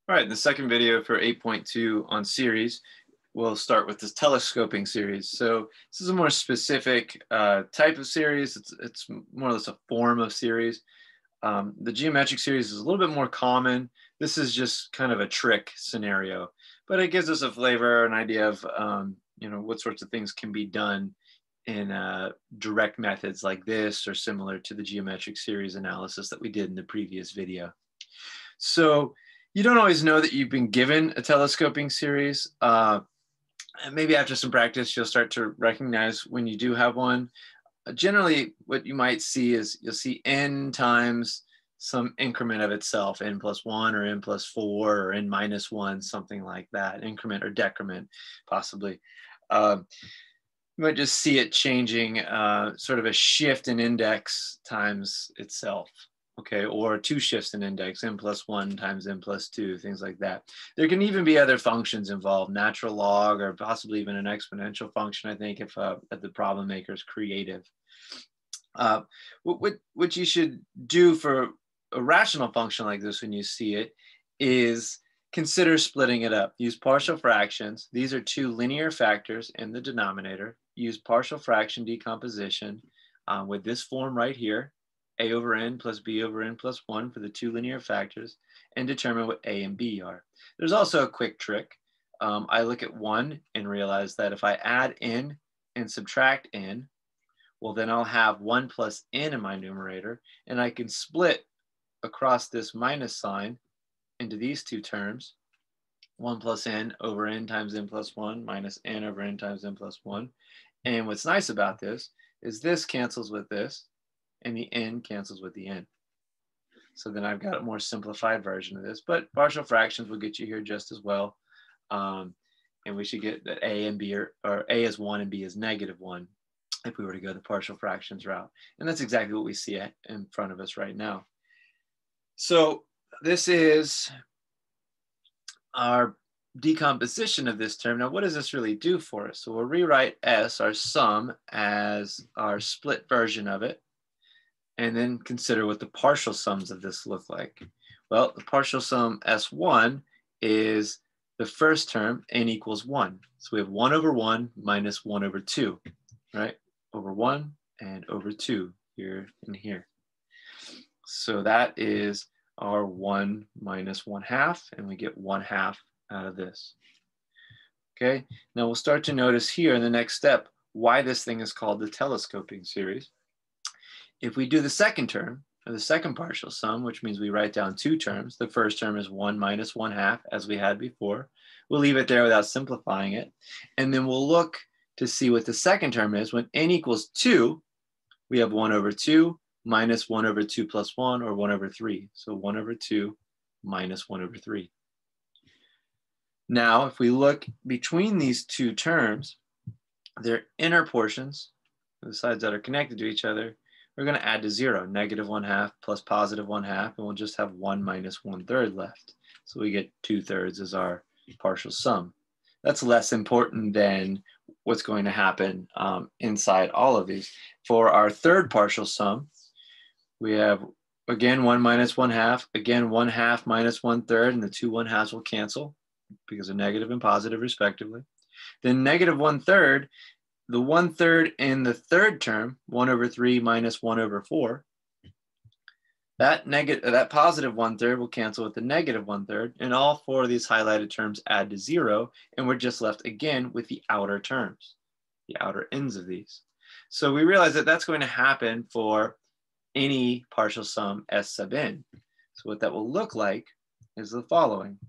All right, in the second video for 8.2 on series, we'll start with this telescoping series. So this is a more specific type of series. It's more or less a form of series. The geometric series is a little bit more common. This is just kind of a trick scenario, but it gives us a flavor, an idea of what sorts of things can be done in direct methods like this or similar to the geometric series analysis that we did in the previous video. So you don't always know that you've been given a telescoping series. Maybe after some practice, you'll start to recognize when you do have one. Generally, what you might see is you'll see n times some increment of itself, n plus 1 or n plus 4 or n minus 1, something like that, increment or decrement, possibly. You might just see it changing, sort of a shift in index times itself. Okay, or two shifts in index, n plus 1 times n plus 2, things like that. There can even be other functions involved, natural log or possibly even an exponential function, I think, if the problem maker is creative. What you should do for a rational function like this when you see it is consider splitting it up. Use partial fractions. These are two linear factors in the denominator. Use partial fraction decomposition with this form right here. A over n plus b over n plus 1 for the two linear factors, and determine what a and b are. There's also a quick trick. I look at 1 and realize that if I add n and subtract n, well, then I'll have 1 plus n in my numerator, and I can split across this minus sign into these two terms, 1 plus n over n times n plus 1 minus n over n times n plus 1. And what's nice about this is this cancels with this, and the n cancels with the n. So then I've got a more simplified version of this, but partial fractions will get you here just as well. And we should get that a and b or a is 1 and b is -1 if we were to go the partial fractions route. And that's exactly what we see in front of us right now. So this is our decomposition of this term. Now, what does this really do for us? So we'll rewrite S, our sum, as our split version of it, and then consider what the partial sums of this look like. Well, the partial sum S1 is the first term, n equals 1. So we have 1 over 1 minus 1 over 2, right? Over 1 and over 2 here and here. So that is our 1 minus 1/2, and we get 1/2 out of this. Okay, now we'll start to notice here in the next step why this thing is called the telescoping series. If we do the second term, or the second partial sum, which means we write down two terms, the first term is 1 minus 1/2, as we had before. We'll leave it there without simplifying it. And then we'll look to see what the second term is. When n equals 2, we have 1 over 2 minus 1 over 2 plus 1, or 1 over 3. So 1 over 2 minus 1 over 3. Now, if we look between these two terms, their inner portions, the sides that are connected to each other, we're going to add to 0, -1/2 plus +1/2, and we'll just have 1 minus 1/3 left. So we get 2/3 as our partial sum. That's less important than what's going to happen inside all of these. For our third partial sum, we have, again, 1 minus 1/2, again, 1/2 minus 1/3, and the two 1/2s will cancel because they're negative and positive respectively. Then -1/3, the 1/3 in the third term, 1 over 3 minus 1 over 4, that positive 1/3 will cancel with the -1/3, and all four of these highlighted terms add to 0, and we're just left again with the outer terms, the outer ends of these. So we realize that that's going to happen for any partial sum S sub n. So what that will look like is the following.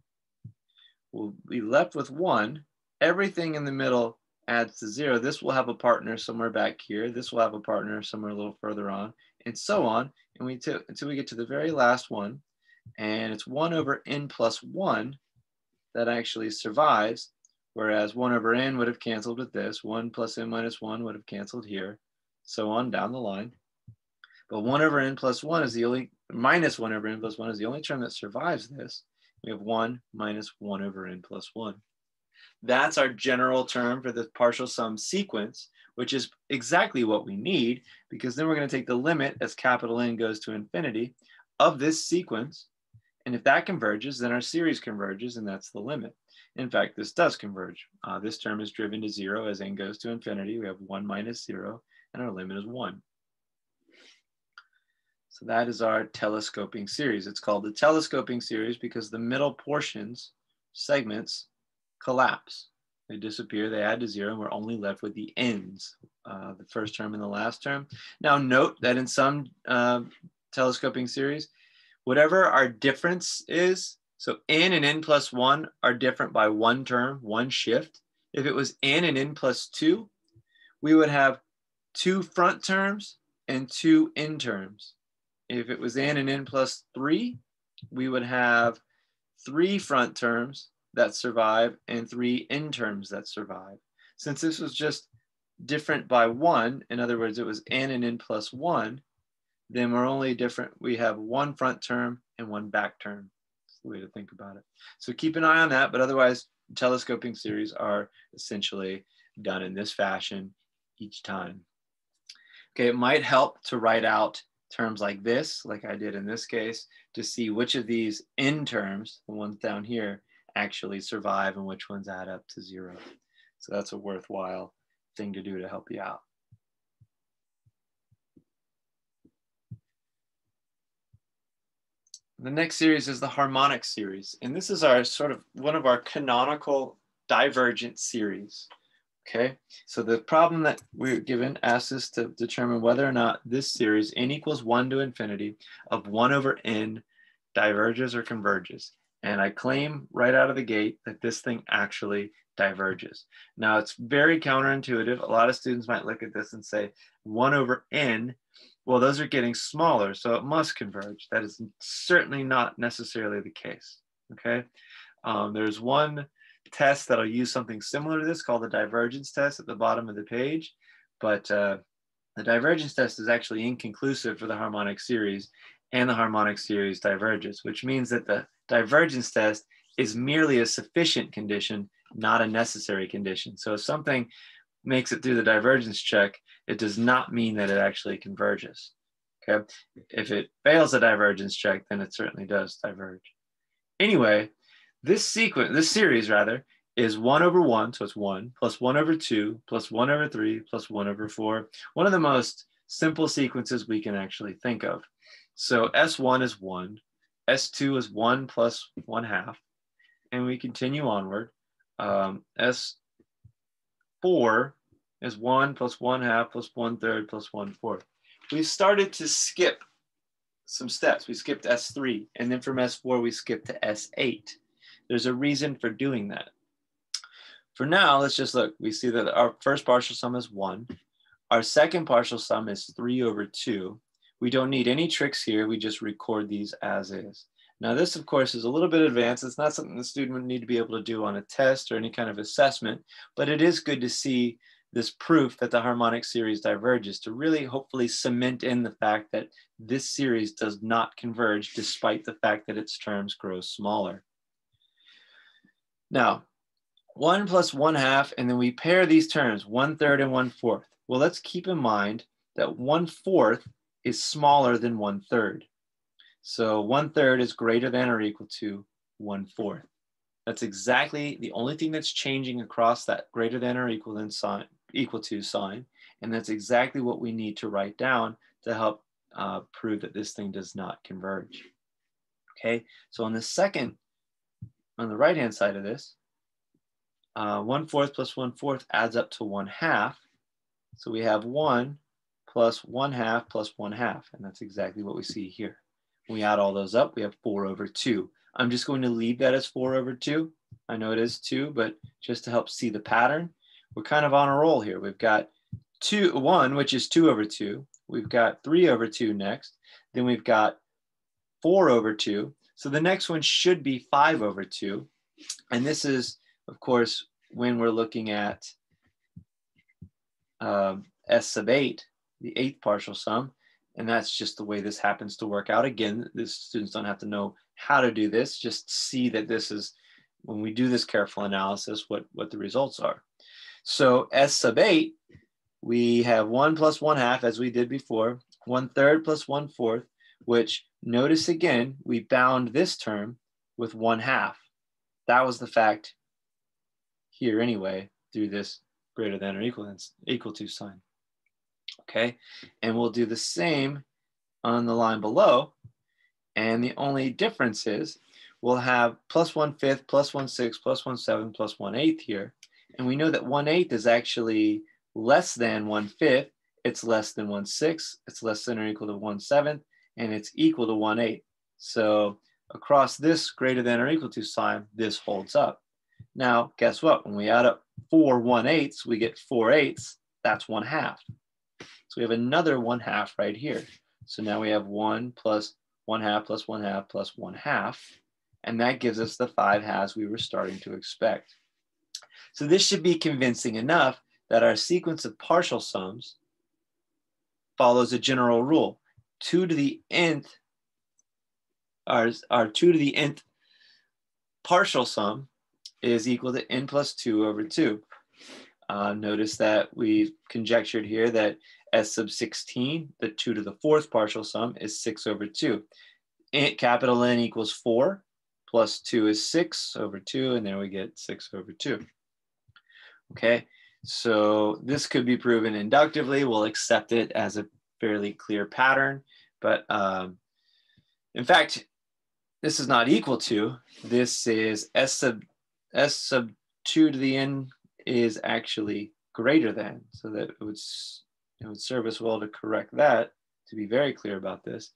We'll be left with 1. Everything in the middle adds to 0. This will have a partner somewhere back here. This will have a partner somewhere a little further on, and so on. And until we get to the very last one, and it's 1 over n plus 1 that actually survives, whereas 1 over n would have canceled with this. 1 plus n minus 1 would have canceled here, so on down the line. But 1 over n plus 1 is the only, minus 1 over n plus 1 is the only term that survives this. We have 1 minus 1 over n plus 1. That's our general term for the partial sum sequence, which is exactly what we need, because then we're going to take the limit as capital N goes to infinity of this sequence, And if that converges, then our series converges, and that's the limit. In fact, this does converge. This term is driven to 0 as n goes to infinity. We have 1 minus 0, and our limit is 1. So that is our telescoping series. It's called the telescoping series because the middle portions, segments, collapse. They disappear, they add to 0, and we're only left with the ends, the first term and the last term. Now note that in some telescoping series, whatever our difference is, so n and n plus 1 are different by one term, one shift. If it was n and n plus 2, we would have 2 front terms and 2 end terms. If it was n and n plus 3, we would have 3 front terms that survive and 3 end terms that survive. Since this was just different by 1, in other words, it was n and n plus 1, then we're only different. We have 1 front term and 1 back term. That's the way to think about it. So keep an eye on that, but otherwise, telescoping series are essentially done in this fashion each time. Okay, it might help to write out terms like this, like I did in this case, to see which of these end terms, the ones down here, actually survive and which ones add up to 0. So that's a worthwhile thing to do to help you out. The next series is the harmonic series. And this is our sort of one of our canonical divergent series. Okay, so the problem that we're given asks us to determine whether or not this series, n equals 1 to infinity, of 1 over n diverges or converges. And I claim right out of the gate that this thing actually diverges. Now, it's very counterintuitive. A lot of students might look at this and say 1 over n, well, those are getting smaller, so it must converge. That is certainly not necessarily the case, okay? There's one test that'll use something similar to this called the divergence test at the bottom of the page, but the divergence test is actually inconclusive for the harmonic series, and the harmonic series diverges, which means that the divergence test is merely a sufficient condition, not a necessary condition. So if something makes it through the divergence check, it does not mean that it actually converges. Okay, if it fails the divergence check, then it certainly does diverge. Anyway, this series is 1 over 1, so it's 1, plus 1 over 2, plus 1 over 3, plus 1 over 4. One of the most simple sequences we can actually think of. So S1 is 1, S2 is 1 plus 1/2, and we continue onward. S4 is 1 plus 1/2 plus 1/3 plus 1/4. We started to skip some steps. We skipped S3, and then from S4 we skipped to S8. There's a reason for doing that. For now, let's just look. We see that our first partial sum is 1. Our second partial sum is 3 over 2. We don't need any tricks here. We just record these as is. Now this, of course, is a little bit advanced. It's not something the student would need to be able to do on a test or any kind of assessment, but it is good to see this proof that the harmonic series diverges to really hopefully cement in the fact that this series does not converge despite the fact that its terms grow smaller. Now, 1 plus 1/2, and then we pair these terms, 1/3 and 1/4. Well, let's keep in mind that 1/4 is smaller than 1/3. So 1/3 is greater than or equal to 1/4. That's exactly the only thing that's changing across that greater than or equal to sign. And that's exactly what we need to write down to help prove that this thing does not converge. Okay, so on the right-hand side of this, 1/4 plus 1/4 adds up to 1/2. So we have 1 plus 1/2 plus 1/2, and that's exactly what we see here. When we add all those up, we have 4 over 2. I'm just going to leave that as 4 over 2. I know it is 2, but just to help see the pattern, we're kind of on a roll here. We've got 1, which is 2 over 2. We've got 3 over 2 next. Then we've got 4 over 2. So the next one should be 5 over 2. And this is, of course, when we're looking at S sub 8, the 8th partial sum. And that's just the way this happens to work out. Again, the students don't have to know how to do this. Just see that this is, when we do this careful analysis, what the results are. So S sub 8, we have 1 plus 1/2, as we did before, 1/3 plus 1/4. which notice again, we bound this term with 1/2. That was the fact here anyway, through this greater than or equal to sign. Okay, and we'll do the same on the line below. And the only difference is we'll have plus 1/5, plus 1/6, plus 1/7, plus 1/8 here. And we know that 1/8 is actually less than 1/5. It's less than 1/6. It's less than or equal to 1/7. And it's equal to 1/8. So across this greater than or equal to sign, this holds up. Now, guess what? When we add up 4 1/8s, we get 4/8. That's 1/2. So we have another 1/2 right here. So now we have 1 plus 1/2 plus 1/2 plus 1/2. And that gives us the 5 halves we were starting to expect. So this should be convincing enough that our sequence of partial sums follows a general rule. 2 to the nth, our 2 to the nth partial sum is equal to n plus 2 over 2. Notice that we've conjectured here that s sub 16, the 2 to the 4th partial sum, is 6 over 2. Capital N equals 4, plus 2 is 6 over 2, and there we get 6 over 2. Okay, so this could be proven inductively. We'll accept it as a fairly clear pattern, but in fact, this is not equal to. This is s sub 2 to the n is actually greater than, so that it would serve us well to correct that, to be very clear about this.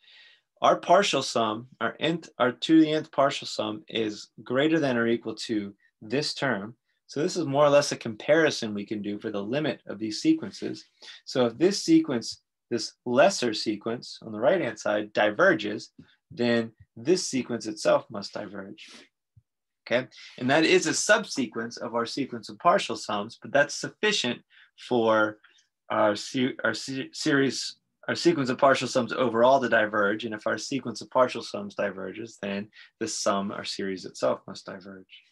Our partial sum, our 2 to the nth partial sum is greater than or equal to this term. So this is more or less a comparison we can do for the limit of these sequences. So if this sequence, this lesser sequence on the right-hand side diverges, then this sequence itself must diverge. Okay, and that is a subsequence of our sequence of partial sums, but that's sufficient for our sequence of partial sums overall to diverge. And if our sequence of partial sums diverges, then the sum, our series itself, must diverge.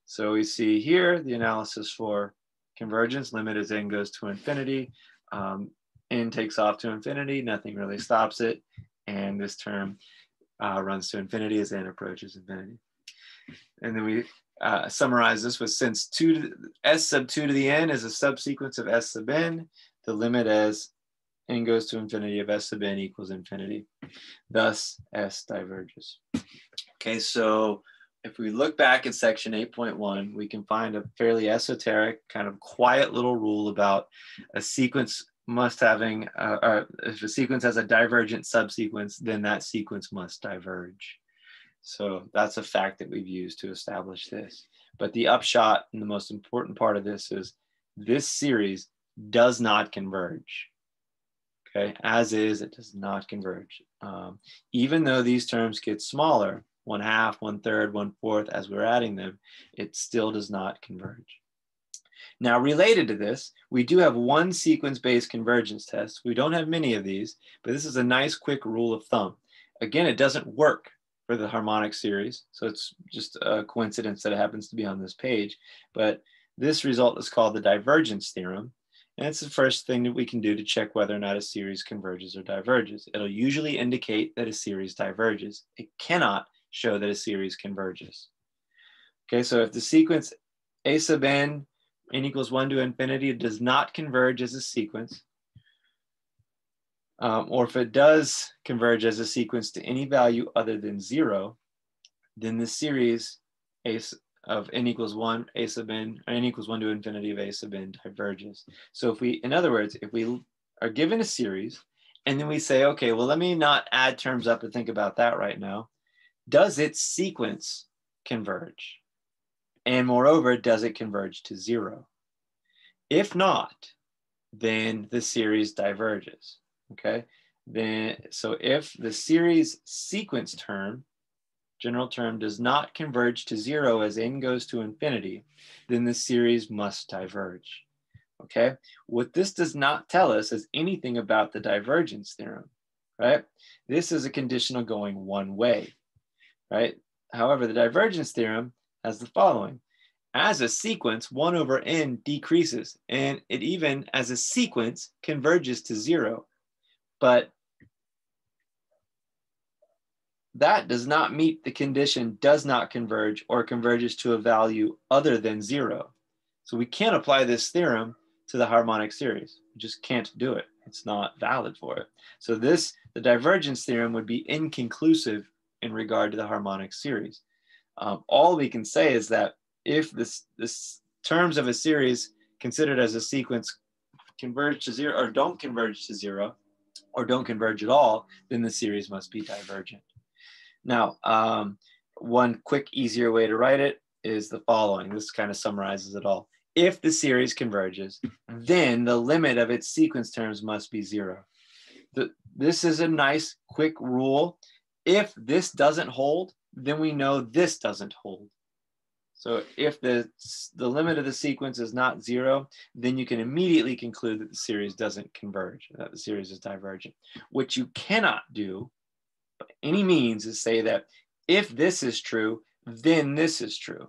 So we see here the analysis for convergence. Limit as n goes to infinity. N takes off to infinity. Nothing really stops it. And this term runs to infinity as n approaches infinity. And then we summarize this with, since s sub 2 to the n is a subsequence of s sub n, the limit as n goes to infinity of s sub n equals infinity. Thus, s diverges. Okay, so if we look back at section 8.1, we can find a fairly esoteric, kind of quiet little rule about a sequence must having, if a sequence has a divergent subsequence, then that sequence must diverge. So that's a fact that we've used to establish this. But the upshot and the most important part of this is this series does not converge. Okay, as is, it does not converge. Even though these terms get smaller, 1/2, 1/3, 1/4, as we're adding them, it still does not converge. Now, related to this, we do have one sequence-based convergence test. We don't have many of these, but this is a nice quick rule of thumb. Again, it doesn't work for the harmonic series, so it's just a coincidence that it happens to be on this page. But this result is called the divergence theorem, and it's the first thing that we can do to check whether or not a series converges or diverges. It'll usually indicate that a series diverges. It cannot show that a series converges. Okay, so if the sequence a sub n equals 1 to infinity, it does not converge as a sequence. Or if it does converge as a sequence to any value other than 0, then the series of n equals 1, a sub n, or n equals 1 to infinity of a sub n diverges. So if we, in other words, if we are given a series and then we say, okay, well, let me not add terms up and think about that right now. Does its sequence converge? And moreover, does it converge to 0? If not, then the series diverges. Okay, then so if the series sequence term, general term, does not converge to 0 as n goes to infinity, then the series must diverge. Okay, what this does not tell us is anything about the divergence theorem, right? This is a conditional going one way, right? However, the divergence theorem has the following. As a sequence, 1 over n decreases, and it even, as a sequence, converges to 0. But that does not meet the condition does not converge or converges to a value other than 0. So we can't apply this theorem to the harmonic series. We just can't do it. It's not valid for it. So the divergence theorem would be inconclusive in regard to the harmonic series. All we can say is that if this terms of a series considered as a sequence converge to 0 or don't converge to 0 or don't converge at all, then the series must be divergent. Now, one quick, easier way to write it is the following. This kind of summarizes it all. If the series converges, then the limit of its sequence terms must be 0. This is a nice, quick rule. If this doesn't hold, then we know this doesn't hold. So if the limit of the sequence is not 0, then you can immediately conclude that the series doesn't converge, that the series is divergent. What you cannot do by any means is say that if this is true, then this is true.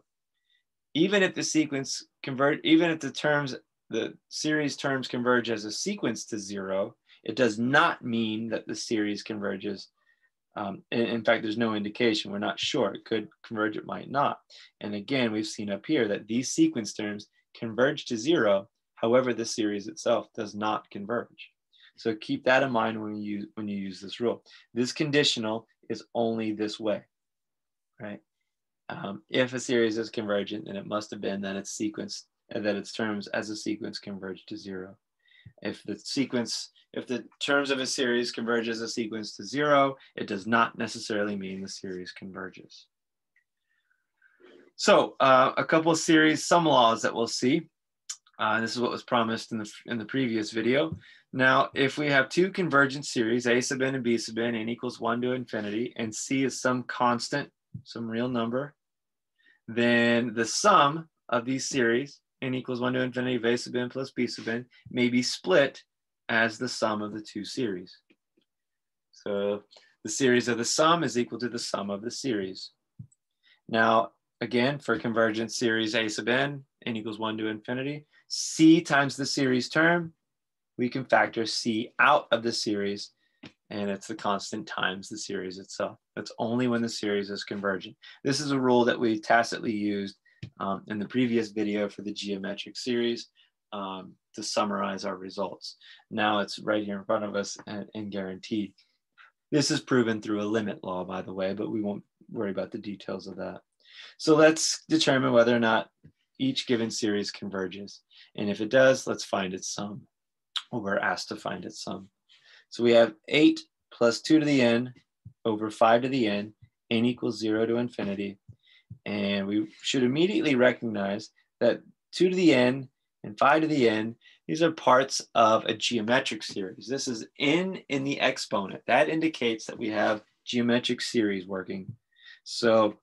Even if the sequence converge, even if the series terms converge as a sequence to 0, it does not mean that the series converges. In fact, there's no indication. We're not sure. It could converge, it might not. And again, we've seen up here that these sequence terms converge to 0. However, the series itself does not converge. So keep that in mind when you use this rule. This conditional is only this way, right? If a series is convergent, then it must have been that its terms as a sequence converge to 0. If the terms of a series converge as a sequence to 0, it does not necessarily mean the series converges. So a couple of series sum laws that we'll see. This is what was promised in the previous video. Now, if we have two convergent series, A sub n and B sub n equals 1 to infinity, and C is some constant, some real number, then the sum of these series, n equals 1 to infinity of A sub n plus B sub n, may be split as the sum of the two series. So the series of the sum is equal to the sum of the series. Now, again, for convergent series A sub n equals 1 to infinity, C times the series term, we can factor C out of the series, and it's the constant times the series itself. That's only when the series is convergent. This is a rule that we tacitly used in the previous video for the geometric series to summarize our results. Now it's right here in front of us and guaranteed. This is proven through a limit law, by the way, but we won't worry about the details of that. So let's determine whether or not each given series converges. And if it does, let's find its sum. Well, we're asked to find its sum. So we have 8 plus 2 to the n over 5 to the n equals 0 to infinity. And we should immediately recognize that 2 to the n and 5 to the n, these are parts of a geometric series. This is n in the exponent. That indicates that we have geometric series working. So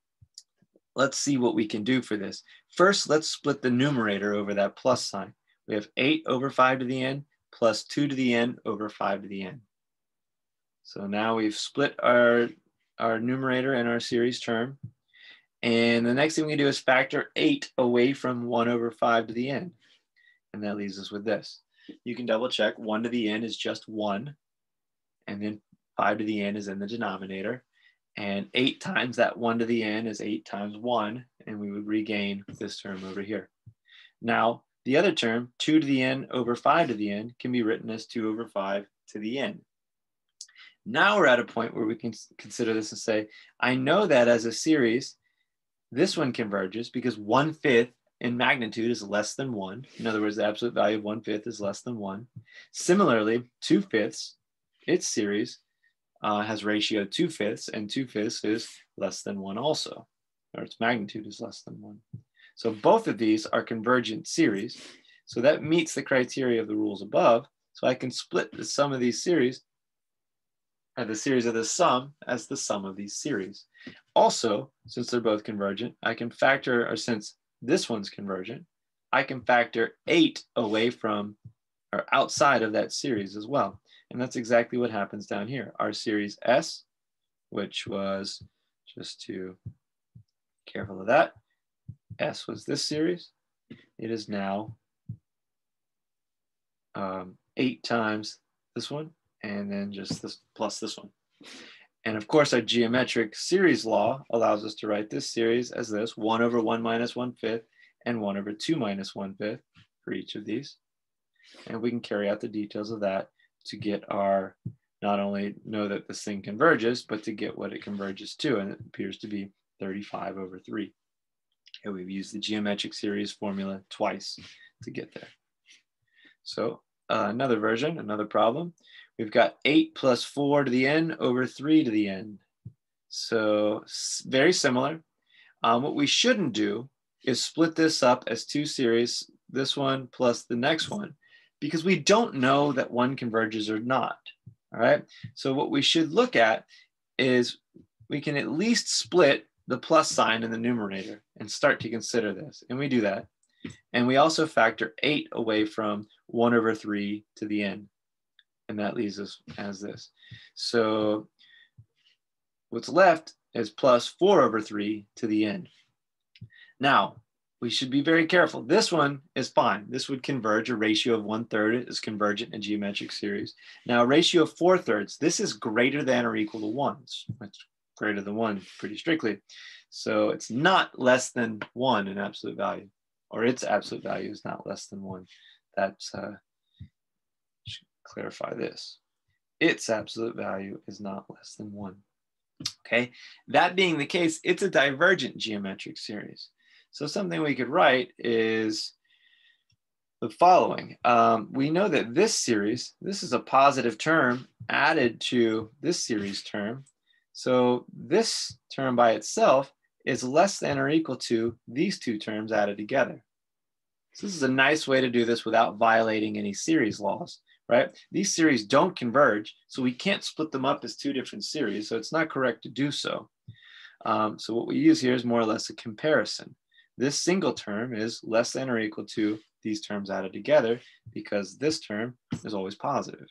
let's see what we can do for this. First, let's split the numerator over that plus sign. We have 8 over 5 to the n plus 2 to the n over 5 to the n. So now we've split our numerator and our series term. And the next thing we do is factor 8 away from 1 over 5 to the n. And that leaves us with this. You can double check. 1 to the n is just 1. And then 5 to the n is in the denominator. And 8 times that 1 to the n is 8 times 1. And we would regain this term over here. Now, the other term, 2 to the n over 5 to the n, can be written as 2 over 5 to the n. Now we're at a point where we can consider this and say, I know that as a series, this one converges because 1/5 in magnitude is less than 1. In other words, the absolute value of 1/5 is less than 1. Similarly, 2/5, its series has ratio 2/5, and 2/5 is less than 1 also, or its magnitude is less than 1. So both of these are convergent series. So that meets the criteria of the rules above. So I can split the sum of these series, or the series of the sum, as the sum of these series. Also, since they're both convergent, I can factor, or since this one's convergent, I can factor 8 away from, or outside of that series as well. And that's exactly what happens down here. Our series S, which was, just to be careful of that, S was this series. It is now 8 times this one, and then just this plus this one. And of course, our geometric series law allows us to write this series as this: 1 over 1 minus 1/5 and 1 over 2 minus 1/5 for each of these. And we can carry out the details of that to get our, not only know that this thing converges, but to get what it converges to, and it appears to be 35 over 3. And we've used the geometric series formula twice to get there. So another version, another problem. We've got 8 plus 4 to the n over 3 to the n. So very similar. What we shouldn't do is split this up as two series, this one plus the next one, because we don't know that one converges or not. All right. So what we should look at is we can at least split the plus sign in the numerator and start to consider this. And we do that. And we also factor 8 away from 1 over 3 to the n. And that leaves us as this. So what's left is plus 4 over 3 to the n. Now, we should be very careful. This one is fine. This would converge. A ratio of 1/3 is convergent in a geometric series. Now, a ratio of 4/3, this is greater than or equal to 1. It's greater than 1 pretty strictly. So it's not less than 1 in absolute value, or its absolute value is not less than 1. That's should clarify this. Its absolute value is not less than 1. Okay, that being the case, it's a divergent geometric series. So something we could write is the following. We know that this series, this is a positive term added to this series term. So this term by itself is less than or equal to these two terms added together. So this is a nice way to do this without violating any series laws, right? These series don't converge, so we can't split them up as two different series, so it's not correct to do so. So what we use here is more or less a comparison. This single term is less than or equal to these terms added together because this term is always positive.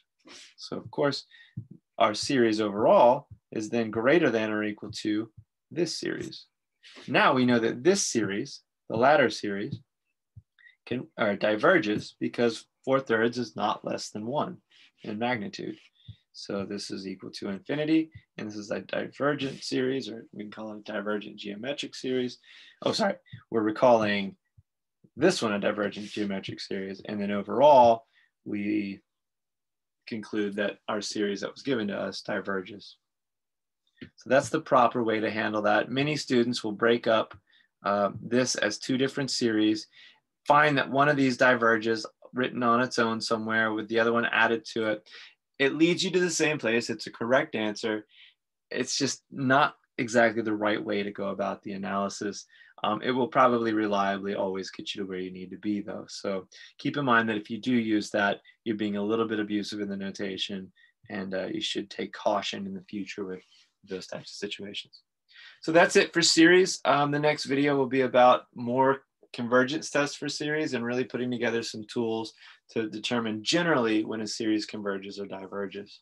So of course, our series overall is then greater than or equal to this series. Now we know that this series, the latter series, diverges because 4/3 is not less than 1 in magnitude. So this is equal to infinity, and this is a divergent series, or we can call it a divergent geometric series. Oh, sorry, we're recalling this one a divergent geometric series, and then overall, we conclude that our series that was given to us diverges. So that's the proper way to handle that. Many students will break up this as two different series, find that one of these diverges written on its own somewhere with the other one added to it. It leads you to the same place. It's a correct answer. It's just not exactly the right way to go about the analysis. It will probably reliably always get you to where you need to be, though. So keep in mind that if you do use that, you're being a little bit abusive in the notation, and you should take caution in the future with those types of situations. So that's it for series. The next video will be about more convergence tests for series and really putting together some tools to determine generally when a series converges or diverges.